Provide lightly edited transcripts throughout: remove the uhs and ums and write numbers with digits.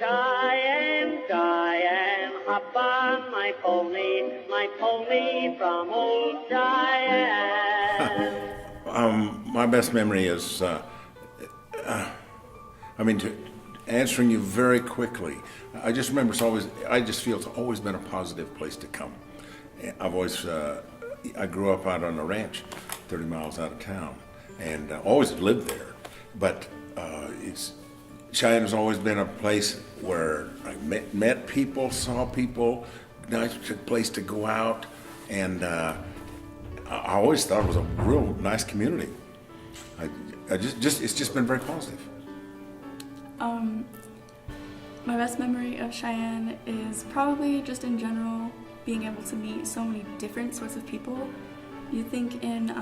Cheyenne, Cheyenne, hop on my pony from old Cheyenne. My best memory is, answering you very quickly. I just remember I just feel it's always been a positive place to come. I grew up out on a ranch 30 miles out of town and always lived there. But Cheyenne has always been a place where I met people, saw people, nice place to go out, and I always thought it was a real nice community. It's just been very positive. My best memory of Cheyenne is probably just in general being able to meet so many different sorts of people. You think in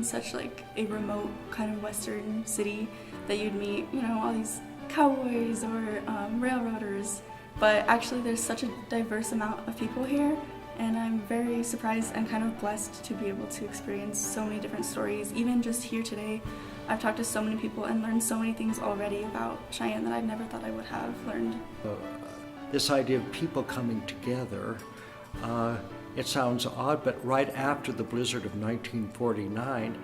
such like a remote kind of western city that you'd meet, all these cowboys or railroaders, but actually there's such a diverse amount of people here, and I'm very surprised and kind of blessed to be able to experience so many different stories. Even just here today, I've talked to so many people and learned so many things already about Cheyenne that I never thought I would have learned. This idea of people coming together, it sounds odd, but right after the blizzard of 1949,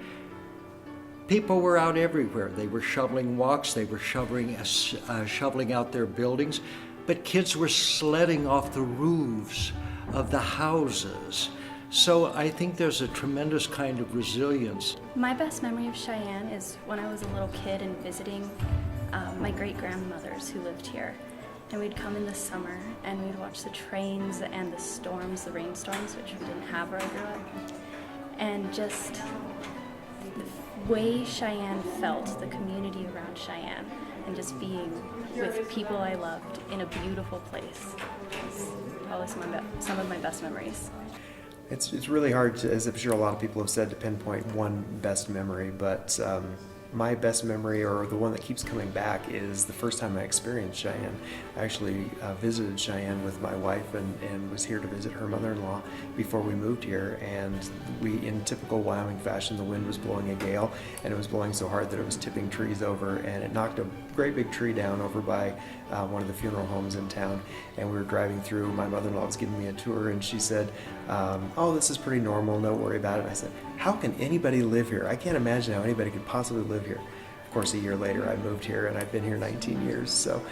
people were out everywhere. They were shoveling walks, they were shoveling out their buildings, but kids were sledding off the roofs of the houses. So I think there's a tremendous kind of resilience. My best memory of Cheyenne is when I was a little kid and visiting my great-grandmothers who lived here. And we'd come in the summer and we'd watch the trains and the storms, the rainstorms, which we didn't have where I grew up. And just the way Cheyenne felt, the community around Cheyenne, and just being with people I loved in a beautiful place is probably some of my best memories. It's really hard to, as I'm sure a lot of people have said, to pinpoint one best memory, but my best memory, or the one that keeps coming back, is the first time I experienced Cheyenne. I actually visited Cheyenne with my wife and was here to visit her mother-in-law before we moved here, and in typical Wyoming fashion, the wind was blowing a gale, and it was blowing so hard that it was tipping trees over, and it knocked a great big tree down over by one of the funeral homes in town, and we were driving through. My mother-in-law was giving me a tour, and she said, oh, this is pretty normal, don't worry about it. And I said, how can anybody live here? I can't imagine how anybody could possibly live here. Of course, a year later, I moved here, and I've been here 19 years. So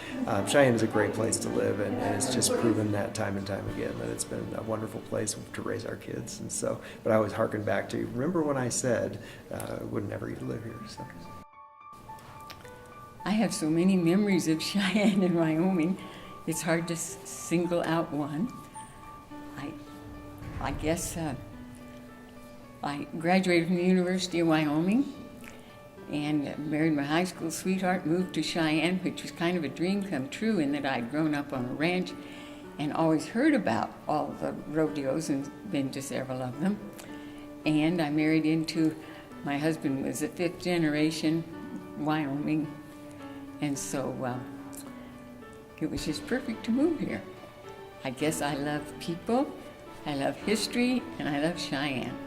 Cheyenne is a great place to live, and it's just proven that time and time again that it's been a wonderful place to raise our kids. And so, but I always harken back to, remember when I said I would never get to live here. So. I have so many memories of Cheyenne and Wyoming. It's hard to single out one. I guess I graduated from the University of Wyoming and married my high school sweetheart, moved to Cheyenne, which was kind of a dream come true in that I'd grown up on a ranch and always heard about all the rodeos and been to several of them. And I married into, my husband was a fifth generation Wyoming, and so it was just perfect to move here. I guess I love people, I love history, and I love Cheyenne.